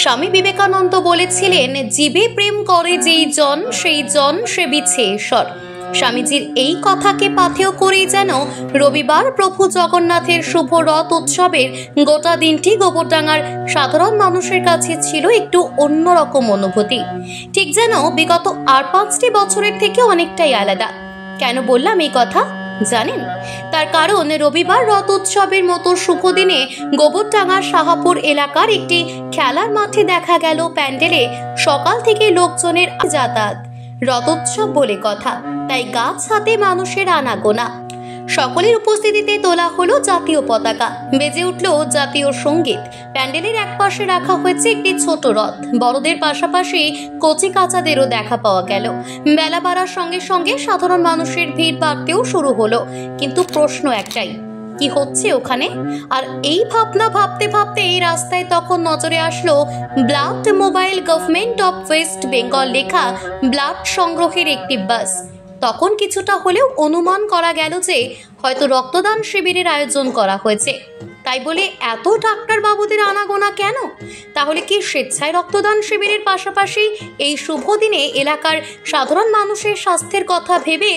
স্বামী বিবেকানন্দ বলেছিলেন, জীবে প্রেম করে যেই জন সেই জন সেবিছে ঈশ্বর। স্বামীজির এই কথাকে পাথেয় করেই যেন রবিবার প্রভু জগন্নাথের শুভ রথ উৎসবের গোটা দিনটি গোবরডাঙ্গার সাধারণ মানুষের কাছে ছিল একটু অন্যরকম অনুভূতি। ঠিক যেন বিগত 5টি বছরের থেকে অনেকটাই আলাদা। কেন বললাম এই কথা জানেন? তার কারণ রবিবার রথ উৎসবের মতো শুভ দিনে গোবরডাঙ্গার শাহাপুর এলাকার একটি খেলার মাঠে দেখা গেল প্যান্ডেলে সকাল থেকে লোকজনের যাতায়াত। রথোৎসব বলে কথা, তাই গাছ হাতে মানুষের আনাগোনা। সকলের উপস্থিতিতে তোলা হলো জাতীয় পতাকা, বেজে উঠল জাতীয় সঙ্গীত। প্যান্ডেলের একপাশে রাখা হয়েছে একটি ছোট রথ। বড়দের পাশাপাশি কচি কাচাদেরও দেখা পাওয়া গেল। বেলা বাড়ার সঙ্গে সঙ্গে সাধারণ মানুষের ভিড় বাড়তেও শুরু হলো। কিন্তু প্রশ্ন একটাই, কি হচ্ছে ওখানে? আর এই ভাবনা ভাবতে ভাবতে এই রাস্তায় তখন নজরে আসলো blood mobile government of West Bengal লেখা ব্লাড সংগ্রহের একটি বাস। তখন কিছুটা হলেও অনুমান করা গেল যে হয়তো রক্তদান শিবিরের আয়োজন করা হয়েছে। তাই বলে এত ডাক্তার বাবুদের আনাগোনা কেন? তাহলে কি স্বেচ্ছায় রক্তদান শিবিরের পাশাপাশি এই শুভ দিনে এলাকার সাধারণ মানুষের স্বাস্থ্যের কথা ভেবে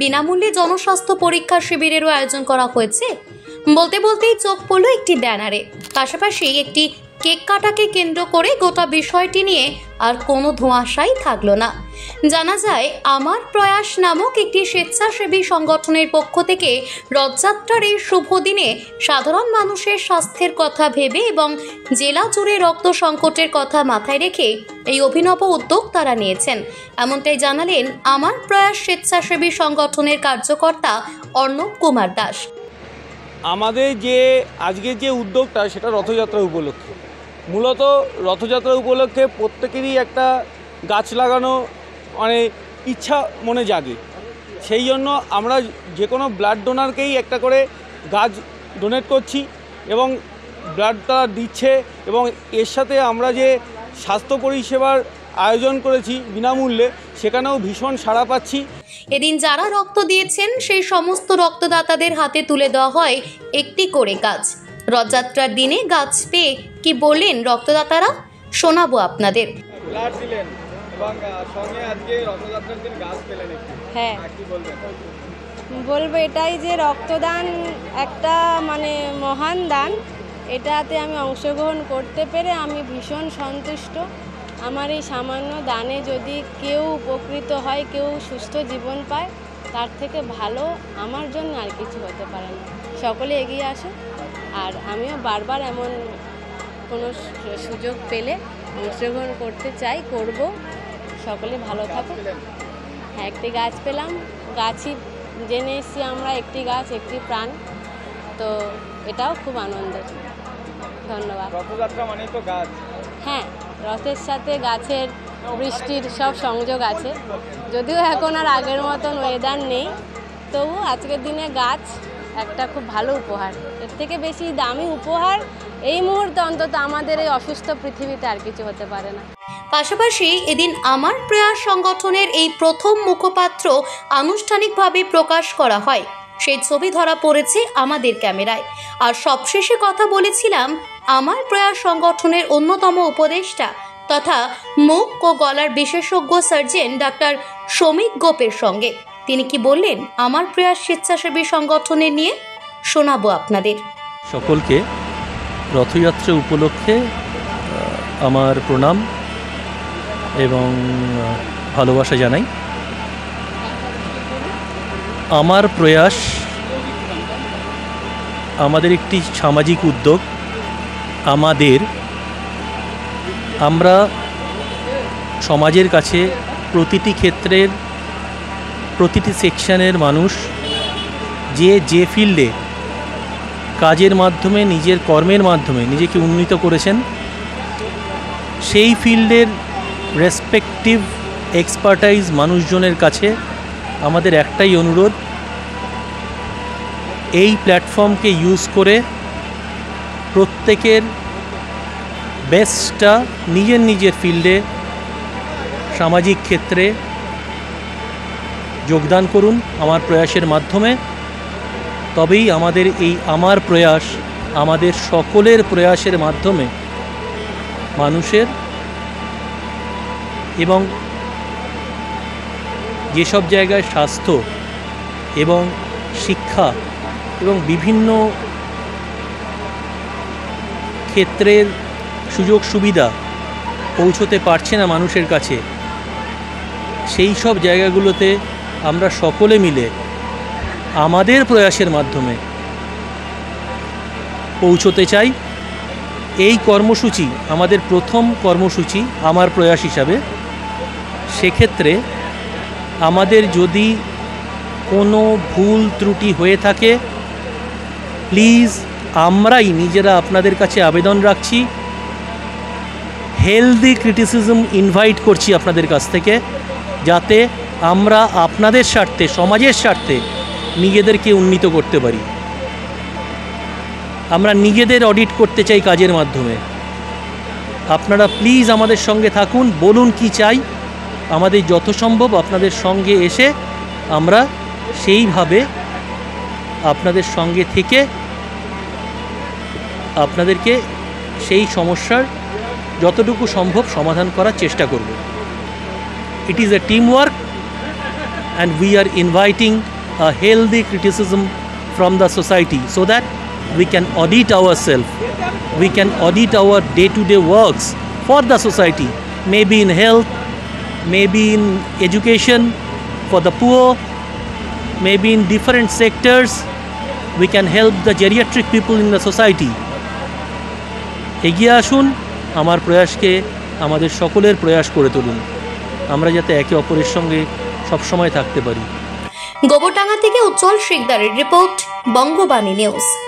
বিনামূল্যে জনস্বাস্থ্য পরীক্ষা শিবিরেরও আয়োজন করা হয়েছে? বলতে বলতেই চোখ পড়লো একটি ব্যানারে, পাশাপাশি একটি কেক কাটাকে কেন্দ্র করে গোটা বিষয়টি নিয়ে আর কোনো ধোঁয়াশাই থাকলো না। জানা যায়, আমার প্রয়াস নামক একটি স্বেচ্ছাসেবী সংগঠনের পক্ষ থেকে রথযাত্রার এই শুভ দিনে সাধারণ মানুষের স্বাস্থ্যের কথা ভেবে এবং জেলা জুড়ে রক্ত সংকটের কথা মাথায় রেখে এই অভিনব উদ্যোগ তারা নিয়েছেন। এমনটাই জানালেন আমার প্রয়াস স্বেচ্ছাসেবী সংগঠনের কার্যকর্তা অর্ণব কুমার দাস। আমাদের যে আজকের যে উদ্যোগটা সেটা রথযাত্রা উপলক্ষে। মূলত রথযাত্রা উপলক্ষে প্রত্যেকেরই একটা গাছ লাগানো মানে ইচ্ছা মনে জাগে। সেই জন্য আমরা যে কোনো ব্লাড ডোনারকেই একটা করে গাছ ডোনেট করছি এবং ব্লাড তারা দিচ্ছে, এবং এর সাথে আমরা যে স্বাস্থ্য পরিষেবার আয়োজন করেছি বিনামূল্যে, সেখানেও ভীষণ সাড়া পাচ্ছি। এদিন যারা রক্ত দিয়েছেন সেই সমস্ত রক্তদাতাদের হাতে তুলে দেওয়া হয় একটি করে গাছ। রথযাত্রার দিনে গাছ পেয়ে কি বললেন রক্তদাতারা, শোনাবো আপনাদের। ব্লাড দিলেন এবং সঙ্গে আজকে রথযাত্রার দিন গাছ পেলেন, হ্যাঁ কি বলবেন? বলবো এটাই যে রক্তদান একটা মানে মহান দান। এটাতে আমি অংশগ্রহণ করতে পেরে আমি ভীষণ সন্তুষ্ট। আমার এই সামান্য দানে যদি কেউ উপকৃত হয়, কেউ সুস্থ জীবন পায়, তার থেকে ভালো আমার জন্য আর কিছু হতে পারে না। সকলে এগিয়ে আসুন, আর আমিও বারবার এমন কোনো সুযোগ পেলে অংশগ্রহণ করতে চাই, করব। সকলে ভালো থাকুন। হ্যাঁ, একটি গাছ পেলাম, গাছই জেনে এসেছি আমরা, একটি গাছ একটি প্রাণ, তো এটাও খুব আনন্দের। ধন্যবাদ। রথযাত্রা মানে তো গাছ। হ্যাঁ, রথের সাথে গাছের বৃষ্টির সব সংযোগ আছে। যদিও এখন আর আগের মতন ওয়েদার নেই, তবু আজকের দিনে গাছ একটা খুব ভালো উপহার। এর থেকে বেশি দামি উপহার এই মুহূর্তে অন্তত আমাদের এই অসুস্থ পৃথিবীতে আর কিছু হতে পারে না। পাশাপাশি এদিন আমার প্রয়াস সংগঠনের এই প্রথম মুখপাত্র আনুষ্ঠানিকভাবে প্রকাশ করা হয়। সেই ছবি ধরা পড়েছে আমাদের ক্যামেরায়। আর সবশেষে কথা বলেছিলাম আমার প্রয়াস সংগঠনের অন্যতম উপদেষ্টা তথা মুখ ও গলার বিশেষজ্ঞ সার্জন ডাক্তার শ্রমিক গোপের সঙ্গে। তিনি কি বললেন আমার প্রয়াস স্বেচ্ছাসেবী সংগঠনের নিয়ে, শোনাবো আপনাদের। সকলকে রথযাত্রা উপলক্ষে আমার প্রণাম এবং ভালোবাসা জানাই। আমার প্রয়াস আমাদের একটি সামাজিক উদ্যোগ। আমরা সমাজের কাছে প্রতিটি ক্ষেত্রের প্রতিটি সেকশনের মানুষ যে ফিল্ডে কাজের মাধ্যমে নিজের কর্মের মাধ্যমে নিজেকে উন্নীত করেছেন, সেই ফিল্ডের রেসপেক্টিভ এক্সপার্টাইজ মানুষজনের কাছে আমাদের একটাই অনুরোধ, এই প্ল্যাটফর্মকে ইউজ করে প্রত্যেকের বেস্টটা নিজের ফিল্ডে সামাজিক ক্ষেত্রে যোগদান করুন আমার প্রয়াসের মাধ্যমে। তবেই আমাদের এই আমার প্রয়াস আমাদের সকলের প্রয়াসের মাধ্যমে মানুষের এবং যেসব জায়গায় স্বাস্থ্য এবং শিক্ষা এবং বিভিন্ন ক্ষেত্রের সুযোগ সুবিধা পৌঁছতে পারছে না মানুষের কাছে, সেই সব জায়গাগুলোতে আমরা সকলে মিলে আমাদের প্রয়াসের মাধ্যমে পৌঁছতে চাই। এই কর্মসূচি আমাদের প্রথম কর্মসূচি আমার প্রয়াস হিসাবে। সেক্ষেত্রে আমাদের যদি কোনো ভুল ত্রুটি হয়ে থাকে, প্লিজ আমরাই নিজেরা আপনাদের কাছে আবেদন রাখছি, হেলদি ক্রিটিসিজম ইনভাইট করছি আপনাদের কাছ থেকে, যাতে আমরা আপনাদের স্বার্থে, সমাজের স্বার্থে নিজেদেরকে উন্নীত করতে পারি। আমরা নিজেদের অডিট করতে চাই কাজের মাধ্যমে। আপনারা প্লিজ আমাদের সঙ্গে থাকুন, বলুন কি চাই, আমাদের যত সম্ভব আপনাদের সঙ্গে এসে আমরা সেইভাবে আপনাদের সঙ্গে থেকে আপনাদেরকে সেই সমস্যার যতটুকু সম্ভব সমাধান করার চেষ্টা করব। It is a team work and we are inviting a healthy criticism from the society so that we can audit ourselves, we can audit our day-to-day works for the society, maybe in health, maybe in education for the poor, maybe in different sectors. We can help the geriatric people in the society. এগিয়ে আসুন, আমার প্রয়াসকে আমাদের সকলের প্রয়াস করে তুলুন, আমরা যাতে একে অপরের সঙ্গে সবসময় থাকতে পারি। গোবরডাঙ্গা থেকে উজ্জ্বল শিকদারের রিপোর্ট, বঙ্গবাণী নিউজ।